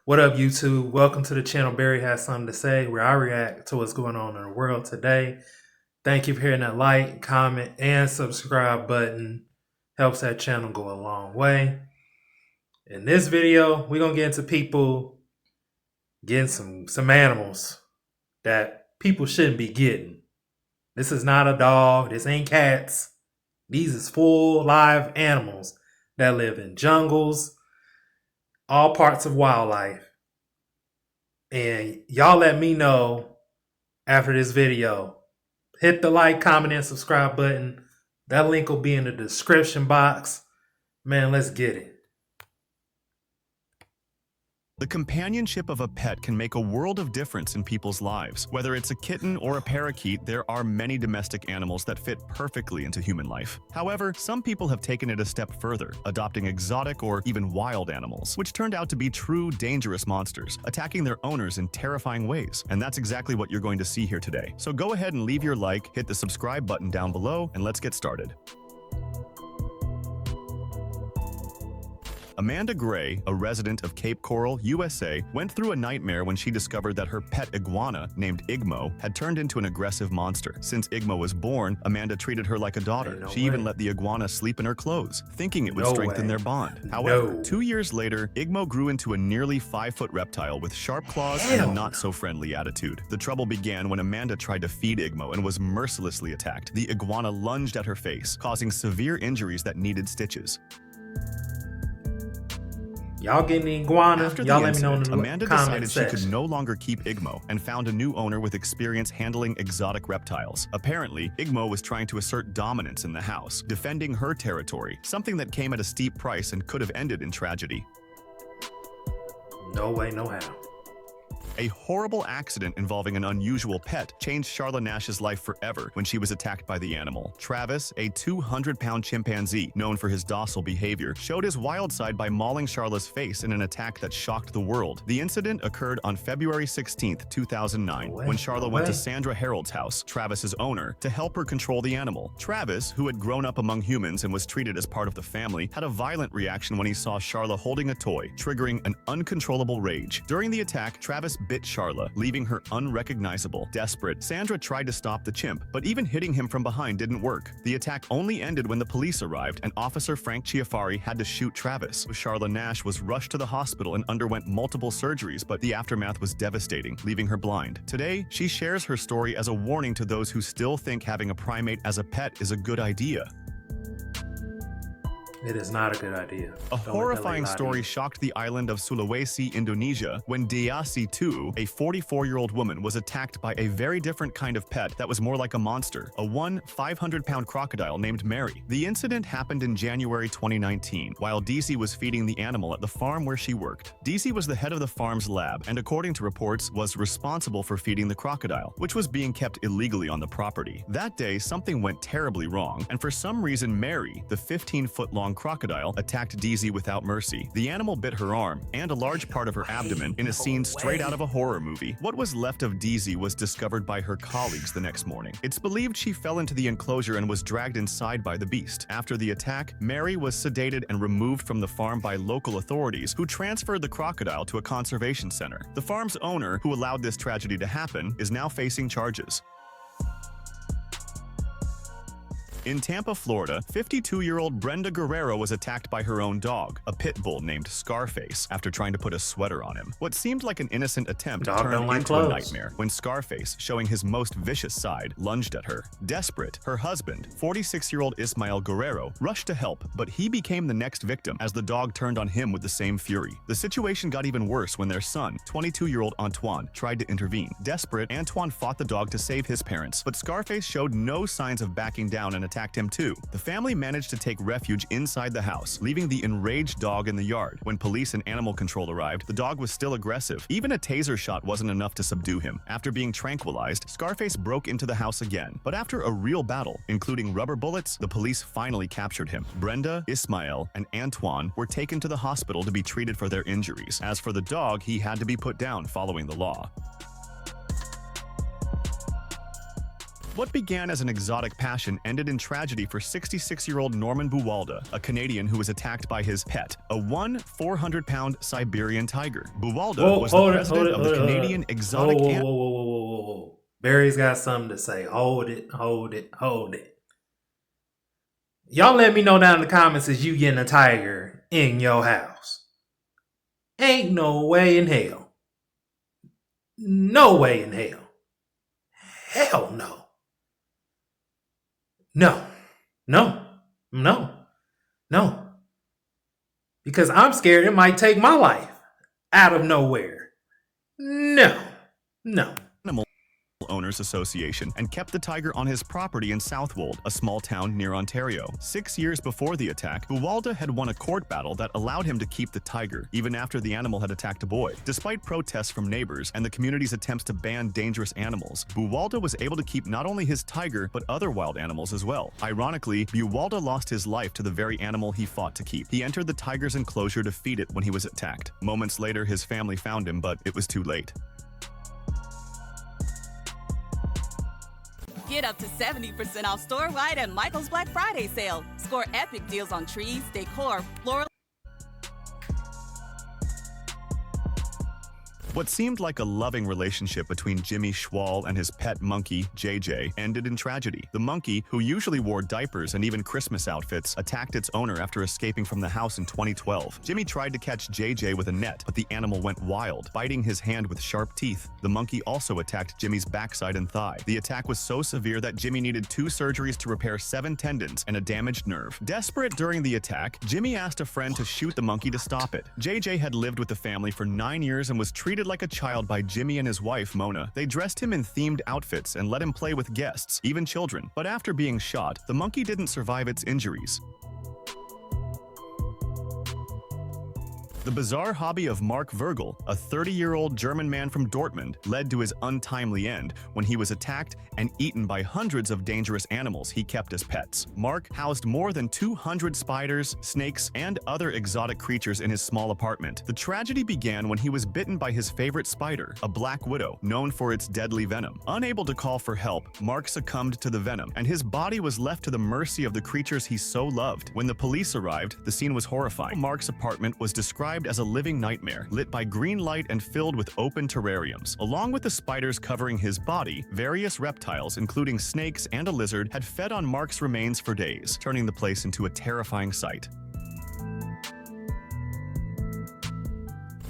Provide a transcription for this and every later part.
What up, YouTube? Welcome to the channel Barry Has Something to Say, where I react to what's going on in the world today. Thank you for hitting that like, comment, and subscribe button. Helps that channel go a long way. In this video, we're going to get into people getting some animals that people shouldn't be getting. This is not a dog. This ain't cats. These is full live animals that live in jungles, all parts of wildlife. And y'all let me know after this video. Hit the like, comment, and subscribe button. That link will be in the description box. Man, let's get it. The companionship of a pet can make a world of difference in people's lives. Whether it's a kitten or a parakeet, there are many domestic animals that fit perfectly into human life. However, some people have taken it a step further, adopting exotic or even wild animals, which turned out to be true dangerous monsters, attacking their owners in terrifying ways. And that's exactly what you're going to see here today. So go ahead and leave your like, hit the subscribe button down below, and let's get started. Amanda Gray, a resident of Cape Coral, USA, went through a nightmare when she discovered that her pet iguana, named Igmo, had turned into an aggressive monster. Since Igmo was born, Amanda treated her like a daughter. She even let the iguana sleep in her clothes, thinking it would strengthen their bond. However, 2 years later, Igmo grew into a nearly 5-foot reptile with sharp claws and a not-so-friendly attitude. The trouble began when Amanda tried to feed Igmo and was mercilessly attacked. The iguana lunged at her face, causing severe injuries that needed stitches. Y'all getting the iguana? After Y'all the let me know in the Amanda comment decided section. she could no longer keep Igmo and found a new owner with experience handling exotic reptiles. Apparently, Igmo was trying to assert dominance in the house, defending her territory, something that came at a steep price and could have ended in tragedy. No way, no how. A horrible accident involving an unusual pet changed Charla Nash's life forever when she was attacked by the animal. Travis, a 200-pound chimpanzee known for his docile behavior, showed his wild side by mauling Charla's face in an attack that shocked the world. The incident occurred on February 16, 2009, when Charla went to Sandra Harold's house, Travis's owner, to help her control the animal. Travis, who had grown up among humans and was treated as part of the family, had a violent reaction when he saw Charla holding a toy, triggering an uncontrollable rage. During the attack, Travis bit Charla, leaving her unrecognizable. Desperate, Sandra tried to stop the chimp, but even hitting him from behind didn't work. The attack only ended when the police arrived and Officer Frank Chiafari had to shoot Travis. Charla Nash was rushed to the hospital and underwent multiple surgeries, but the aftermath was devastating, leaving her blind. Today, she shares her story as a warning to those who still think having a primate as a pet is a good idea. It is not a good idea. A horrifying story shocked the island of Sulawesi, Indonesia, when Deasi Tu, a 44-year-old woman, was attacked by a very different kind of pet that was more like a monster, a 500-pound crocodile named Mary. The incident happened in January 2019, while Deasi was feeding the animal at the farm where she worked. Deasi was the head of the farm's lab and, according to reports, was responsible for feeding the crocodile, which was being kept illegally on the property. That day, something went terribly wrong, and for some reason, Mary, the 15-foot-long crocodile, attacked Deasi without mercy. The animal bit her arm and a large part of her abdomen in a scene straight out of a horror movie. What was left of Deasi was discovered by her colleagues the next morning. It's believed she fell into the enclosure and was dragged inside by the beast. After the attack, Mary was sedated and removed from the farm by local authorities, who transferred the crocodile to a conservation center. The farm's owner, who allowed this tragedy to happen, is now facing charges. In Tampa, Florida, 52-year-old Brenda Guerrero was attacked by her own dog, a pit bull named Scarface, after trying to put a sweater on him. What seemed like an innocent attempt turned into a nightmare when Scarface, showing his most vicious side, lunged at her. Desperate, her husband, 46-year-old Ismael Guerrero, rushed to help, but he became the next victim as the dog turned on him with the same fury. The situation got even worse when their son, 22-year-old Antoine, tried to intervene. Desperate, Antoine fought the dog to save his parents, but Scarface showed no signs of backing down and attacked him too. The family managed to take refuge inside the house, leaving the enraged dog in the yard. When police and animal control arrived, the dog was still aggressive. Even a taser shot wasn't enough to subdue him. After being tranquilized, Scarface broke into the house again. But after a real battle, including rubber bullets, the police finally captured him. Brenda, Ismael, and Antoine were taken to the hospital to be treated for their injuries. As for the dog, he had to be put down following the law. What began as an exotic passion ended in tragedy for 66-year-old Norman Buwalda, a Canadian who was attacked by his pet, a 400-pound Siberian tiger. Buwalda was the president of the Canadian Exotic Whoa. Barry's got something to say. Hold it. Y'all let me know down in the comments if you getting a tiger in your house. Ain't no way in hell. No way in hell. Hell no. No. Because I'm scared it might take my life out of nowhere. No. Animal Owners Association and kept the tiger on his property in Southwold, a small town near Ontario. 6 years before the attack, Buwalda had won a court battle that allowed him to keep the tiger, even after the animal had attacked a boy. Despite protests from neighbors and the community's attempts to ban dangerous animals, Buwalda was able to keep not only his tiger, but other wild animals as well. Ironically, Buwalda lost his life to the very animal he fought to keep. He entered the tiger's enclosure to feed it when he was attacked. Moments later, his family found him, but it was too late. Get up to 70% off store-wide at Michael's Black Friday sale. Score epic deals on trees, decor, floral. What seemed like a loving relationship between Jimmy Schwal and his pet monkey, JJ, ended in tragedy. The monkey, who usually wore diapers and even Christmas outfits, attacked its owner after escaping from the house in 2012. Jimmy tried to catch JJ with a net, but the animal went wild, biting his hand with sharp teeth. The monkey also attacked Jimmy's backside and thigh. The attack was so severe that Jimmy needed 2 surgeries to repair 7 tendons and a damaged nerve. Desperate during the attack, Jimmy asked a friend to shoot the monkey to stop it. JJ had lived with the family for 9 years and was treated like a child by Jimmy and his wife, Mona. They dressed him in themed outfits and let him play with guests, even children. But after being shot, the monkey didn't survive its injuries. The bizarre hobby of Mark Virgil, a 30-year-old German man from Dortmund, led to his untimely end when he was attacked and eaten by hundreds of dangerous animals he kept as pets. Mark housed more than 200 spiders, snakes, and other exotic creatures in his small apartment. The tragedy began when he was bitten by his favorite spider, a black widow, known for its deadly venom. Unable to call for help, Mark succumbed to the venom, and his body was left to the mercy of the creatures he so loved. When the police arrived, the scene was horrifying. Mark's apartment was described as a living nightmare, lit by green light and filled with open terrariums. Along with the spiders covering his body, various reptiles, including snakes and a lizard, had fed on Mark's remains for days, turning the place into a terrifying sight.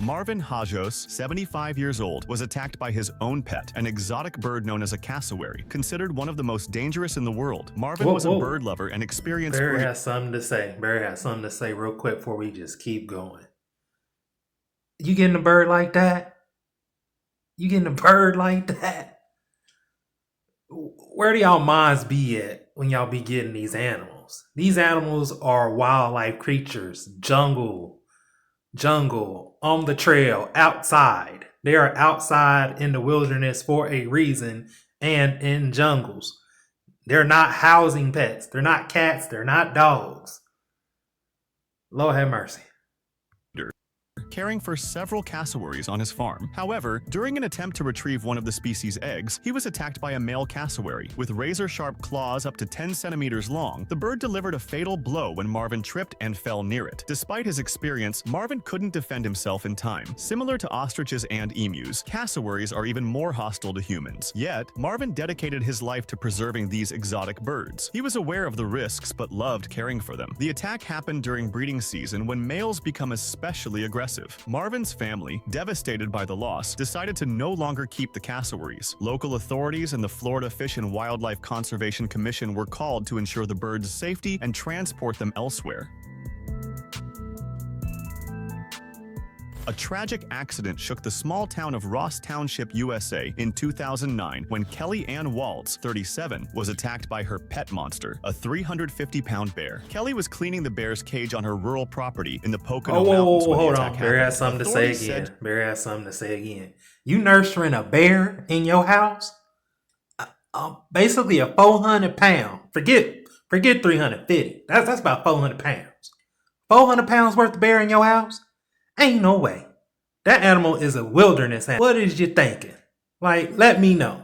Marvin Hajos, 75 years old, was attacked by his own pet, an exotic bird known as a cassowary, considered one of the most dangerous in the world. Marvin was a bird lover and experienced... Barry has something to say real quick before we just keep going. You getting a bird like that? Where do y'all minds be at when y'all be getting these animals? These animals are wildlife creatures, jungle, on the trail, outside. They are outside in the wilderness for a reason and in jungles. They're not housing pets. They're not cats. They're not dogs. Lord have mercy. Caring for several cassowaries on his farm. However, during an attempt to retrieve one of the species' eggs, he was attacked by a male cassowary. With razor-sharp claws up to 10 centimeters long, the bird delivered a fatal blow when Marvin tripped and fell near it. Despite his experience, Marvin couldn't defend himself in time. Similar to ostriches and emus, cassowaries are even more hostile to humans. Yet, Marvin dedicated his life to preserving these exotic birds. He was aware of the risks but loved caring for them. The attack happened during breeding season when males become especially aggressive. Marvin's family, devastated by the loss, decided to no longer keep the cassowaries. Local authorities and the Florida Fish and Wildlife Conservation Commission were called to ensure the birds' safety and transport them elsewhere. A tragic accident shook the small town of Ross Township, USA in 2009 when Kelly Ann Waltz, 37, was attacked by her pet monster, a 350-pound bear. Kelly was cleaning the bear's cage on her rural property in the Pocono Mountains when the attack happened. Barry has something to say again. You nurturing a bear in your house? Basically a 400-pound. Forget 350. That's about 400 pounds. 400 pounds worth of bear in your house? Ain't no way. That animal is a wilderness animal. What is you thinking? Like, let me know.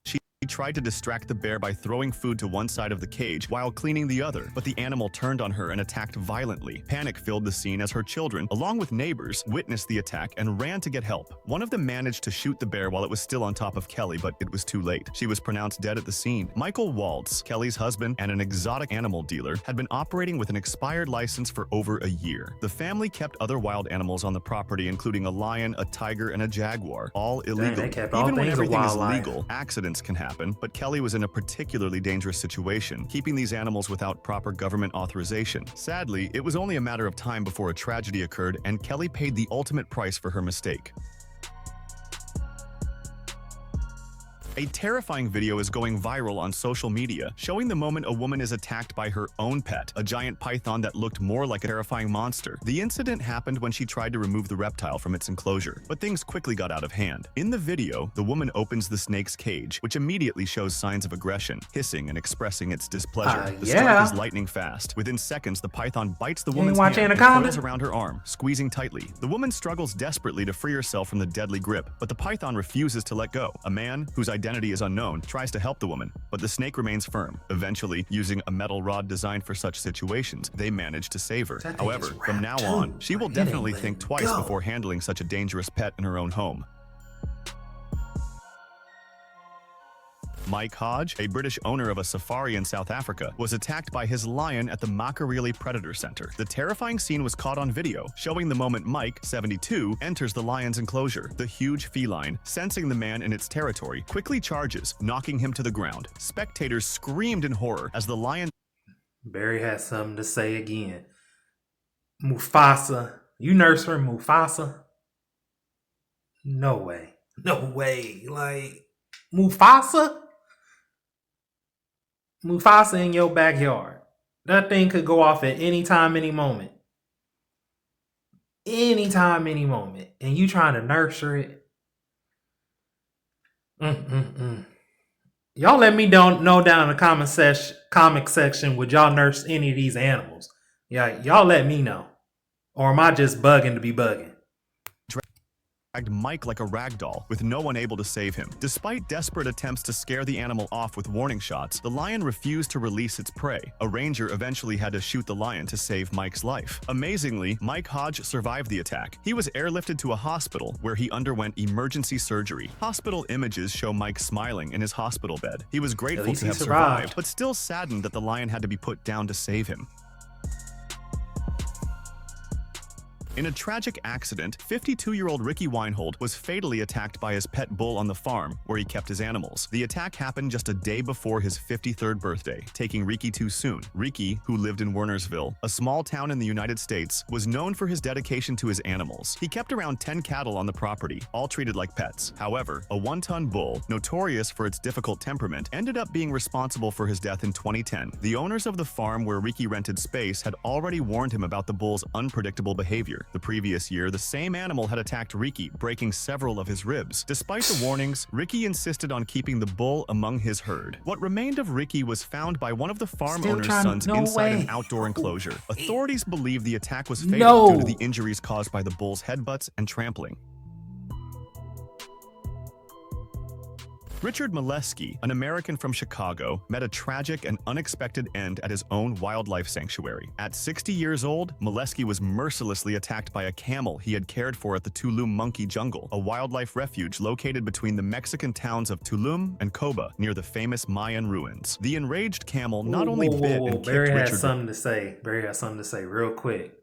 She tried to distract the bear by throwing food to one side of the cage while cleaning the other, but the animal turned on her and attacked violently. Panic filled the scene as her children, along with neighbors, witnessed the attack and ran to get help. One of them managed to shoot the bear while it was still on top of Kelly, but it was too late. She was pronounced dead at the scene. Michael Waltz, Kelly's husband and an exotic animal dealer, had been operating with an expired license for over a year. The family kept other wild animals on the property, including a lion, a tiger, and a jaguar, all illegal. They kept all Even when things of everything is wildlife. legal, accidents can happen, but Kelly was in a particularly dangerous situation, keeping these animals without proper government authorization. Sadly, it was only a matter of time before a tragedy occurred, and Kelly paid the ultimate price for her mistake. A terrifying video is going viral on social media, showing the moment a woman is attacked by her own pet, a giant python that looked more like a terrifying monster. The incident happened when she tried to remove the reptile from its enclosure, but things quickly got out of hand. In the video, the woman opens the snake's cage, which immediately shows signs of aggression, hissing and expressing its displeasure. The strike is lightning fast. Within seconds, the python bites the woman's hand and coils around her arm, squeezing tightly. The woman struggles desperately to free herself from the deadly grip, but the python refuses to let go. A man, whose identity is unknown, tries to help the woman, but the snake remains firm. Eventually, using a metal rod designed for such situations, they manage to save her. However, from now on, she will definitely think twice before handling such a dangerous pet in her own home. Mike Hodge, a British owner of a safari in South Africa, was attacked by his lion at the Makarili Predator Center. The terrifying scene was caught on video, showing the moment Mike, 72, enters the lion's enclosure. The huge feline, sensing the man in its territory, quickly charges, knocking him to the ground. Spectators screamed in horror as the lion... Barry has something to say again. Mufasa. You nurse her, Mufasa? No way. No way. Like, Mufasa? Mufasa in your backyard. That thing could go off at any time, any moment. Anytime, any moment. And you trying to nurture it. Y'all let me know down in the comment section, would y'all nurse any of these animals? Yeah, y'all let me know. Or am I just bugging to be bugging? Dragged Mike like a rag doll, with no one able to save him. Despite desperate attempts to scare the animal off with warning shots, the lion refused to release its prey. A ranger eventually had to shoot the lion to save Mike's life. Amazingly, Mike Hodge survived the attack. He was airlifted to a hospital where he underwent emergency surgery. Hospital images show Mike smiling in his hospital bed. He was grateful to have survived, but still saddened that the lion had to be put down to save him. In a tragic accident, 52-year-old Ricky Weinhold was fatally attacked by his pet bull on the farm where he kept his animals. The attack happened just a day before his 53rd birthday, taking Ricky too soon. Ricky, who lived in Wernersville, a small town in the United States, was known for his dedication to his animals. He kept around 10 cattle on the property, all treated like pets. However, a one-ton bull, notorious for its difficult temperament, ended up being responsible for his death in 2010. The owners of the farm where Ricky rented space had already warned him about the bull's unpredictable behavior. The previous year, the same animal had attacked Ricky, breaking several of his ribs. Despite the warnings, Ricky insisted on keeping the bull among his herd. What remained of Ricky was found by one of the farm owner's sons inside an outdoor enclosure. Authorities believe the attack was fatal due to the injuries caused by the bull's headbutts and trampling. Richard Molesky, an American from Chicago, met a tragic and unexpected end at his own wildlife sanctuary. At 60 years old, Molesky was mercilessly attacked by a camel he had cared for at the Tulum Monkey Jungle, a wildlife refuge located between the Mexican towns of Tulum and Coba, near the famous Mayan ruins. The enraged camel not only bit and kicked Barry Richard... has something to say. Barry has something to say real quick.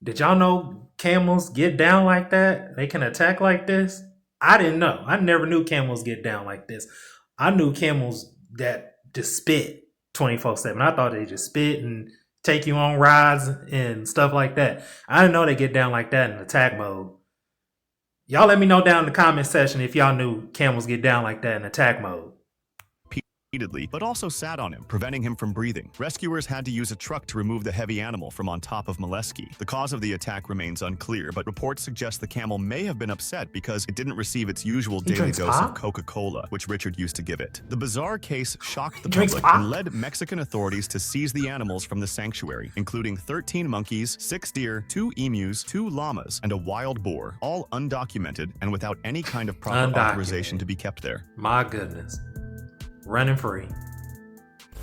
Did y'all know camels get down like that? They can attack like this? I didn't know. I never knew camels get down like this. I knew camels that just spit 24/7. I thought they just spit and take you on rides and stuff like that. I didn't know they get down like that in attack mode. Y'all let me know down in the comment section if y'all knew camels get down like that in attack mode. Repeatedly, but also sat on him, preventing him from breathing. Rescuers had to use a truck to remove the heavy animal from on top of Molesky. The cause of the attack remains unclear, but reports suggest the camel may have been upset because it didn't receive its usual daily dose of Coca-Cola, which Richard used to give it. The bizarre case shocked the public and led Mexican authorities to seize the animals from the sanctuary, including 13 monkeys, 6 deer, 2 emus, 2 llamas, and a wild boar, all undocumented and without any kind of proper authorization to be kept there. My goodness. running free.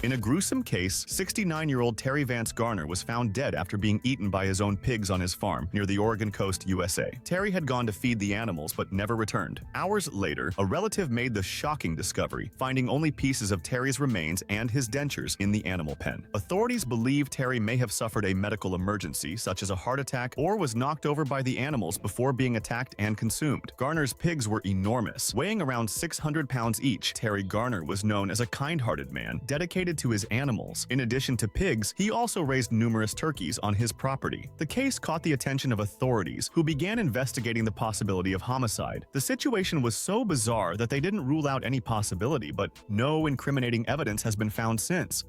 In a gruesome case, 69-year-old Terry Vance Garner was found dead after being eaten by his own pigs on his farm near the Oregon coast, USA. Terry had gone to feed the animals but never returned. Hours later, a relative made the shocking discovery, finding only pieces of Terry's remains and his dentures in the animal pen. Authorities believe Terry may have suffered a medical emergency, such as a heart attack, or was knocked over by the animals before being attacked and consumed. Garner's pigs were enormous, weighing around 600 pounds each. Terry Garner was known as a kind-hearted man, dedicated to his animals. In addition to pigs, he also raised numerous turkeys on his property. The case caught the attention of authorities, who began investigating the possibility of homicide. The situation was so bizarre that they didn't rule out any possibility, but no incriminating evidence has been found since.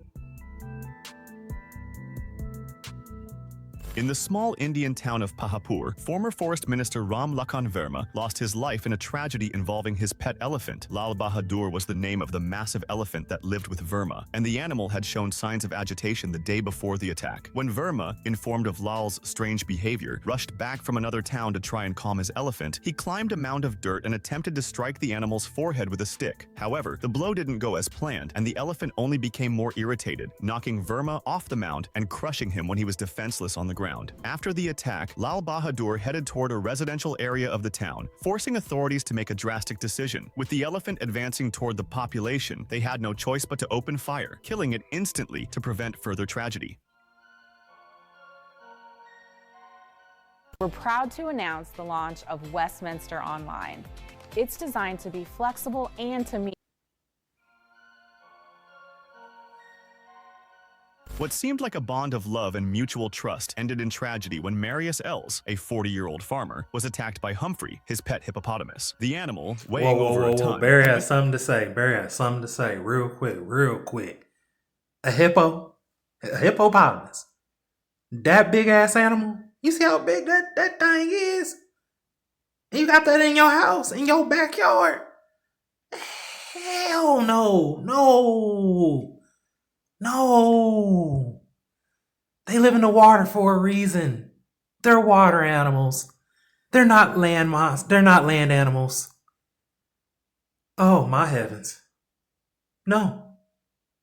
In the small Indian town of Pahapur, former Forest Minister Ram Lakhan Verma lost his life in a tragedy involving his pet elephant. Lal Bahadur was the name of the massive elephant that lived with Verma, and the animal had shown signs of agitation the day before the attack. When Verma, informed of Lal's strange behavior, rushed back from another town to try and calm his elephant, he climbed a mound of dirt and attempted to strike the animal's forehead with a stick. However, the blow didn't go as planned, and the elephant only became more irritated, knocking Verma off the mound and crushing him when he was defenseless on the ground. After the attack, Lal Bahadur headed toward a residential area of the town, forcing authorities to make a drastic decision. With the elephant advancing toward the population, they had no choice but to open fire, killing it instantly to prevent further tragedy. We're proud to announce the launch of Westminster Online. It's designed to be flexible and to meet What seemed like a bond of love and mutual trust ended in tragedy when Marius Els, a 40-year-old farmer, was attacked by Humphrey, his pet hippopotamus. The animal, weighing over a ton... Barry has something to say. Barry has something to say. Real quick. A hippopotamus. That big-ass animal? You see how big that thing is? And you got that in your house, in your backyard? Hell no. No. They live in the water for a reason. They're water animals. They're not land They're not land animals. Oh, my heavens. No.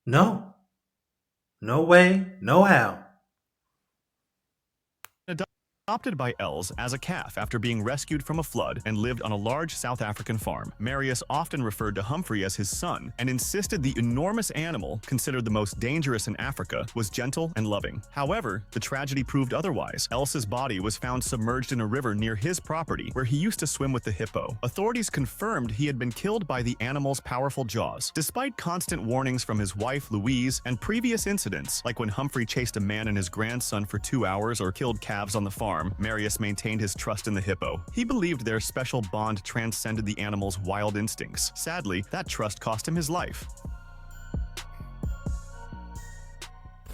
No way, no how. Adopted by Els as a calf after being rescued from a flood and lived on a large South African farm. Marius often referred to Humphrey as his son and insisted the enormous animal, considered the most dangerous in Africa, was gentle and loving. However, the tragedy proved otherwise. Els's body was found submerged in a river near his property where he used to swim with the hippo. Authorities confirmed he had been killed by the animal's powerful jaws. Despite constant warnings from his wife, Louise, and previous incidents, like when Humphrey chased a man and his grandson for 2 hours or killed calves on the farm, Marius maintained his trust in the hippo. He believed their special bond transcended the animal's wild instincts. Sadly, that trust cost him his life.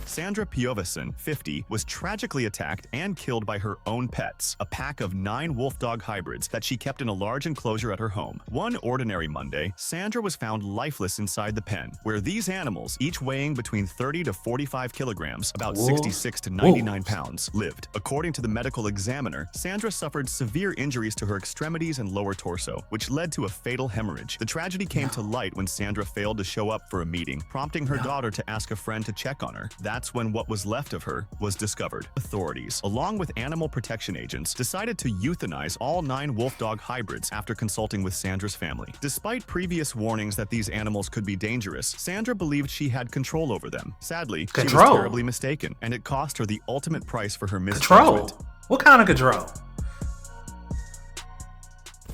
Sandra Piovesan, 50, was tragically attacked and killed by her own pets, a pack of 9 wolf-dog hybrids that she kept in a large enclosure at her home. One ordinary Monday, Sandra was found lifeless inside the pen, where these animals, each weighing between 30 to 45 kilograms, about 66 to 99 pounds, lived. According to the medical examiner, Sandra suffered severe injuries to her extremities and lower torso, which led to a fatal hemorrhage. The tragedy came to light when Sandra failed to show up for a meeting, prompting her daughter to ask a friend to check on her. That's when what was left of her was discovered. Authorities, along with animal protection agents, decided to euthanize all 9 wolf-dog hybrids after consulting with Sandra's family. Despite previous warnings that these animals could be dangerous, Sandra believed she had control over them. Sadly, she was terribly mistaken, and it cost her the ultimate price for her misjudgment. Control? What kind of control?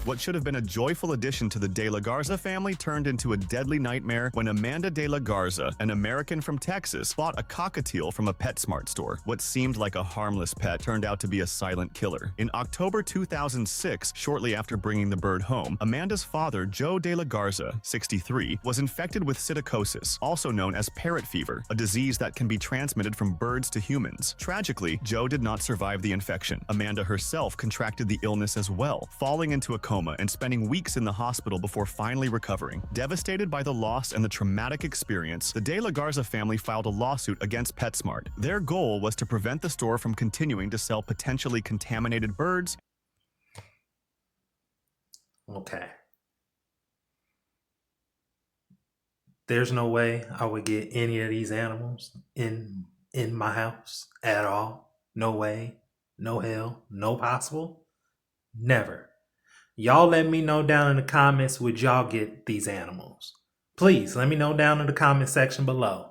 What should have been a joyful addition to the De La Garza family turned into a deadly nightmare when Amanda De La Garza, an American from Texas, bought a cockatiel from a PetSmart store. What seemed like a harmless pet turned out to be a silent killer. In October 2006, shortly after bringing the bird home, Amanda's father, Joe De La Garza, 63, was infected with psittacosis, also known as parrot fever, a disease that can be transmitted from birds to humans. Tragically, Joe did not survive the infection. Amanda herself contracted the illness as well, falling into a coma and spending weeks in the hospital before finally recovering. Devastated by the loss and the traumatic experience, the De La Garza family filed a lawsuit against PetSmart. Their goal was to prevent the store from continuing to sell potentially contaminated birds. Okay. There's no way I would get any of these animals in my house at all. No way, no hell, no possible. Never. Y'all let me know down in the comments, would y'all get these animals? Please let me know down in the comment section below.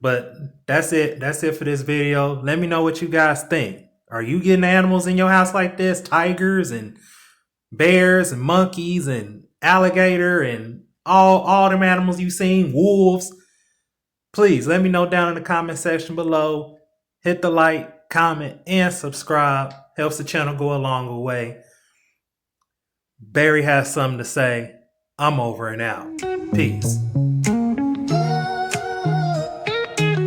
But that's it. That's it for this video. Let me know what you guys think. Are you getting animals in your house like this? Tigers and bears and monkeys and alligator and all them animals you've seen, wolves. Please let me know down in the comment section below. Hit the like, comment, and subscribe. Helps the channel go a longer way. Barry has something to say. I'm over and out. Peace.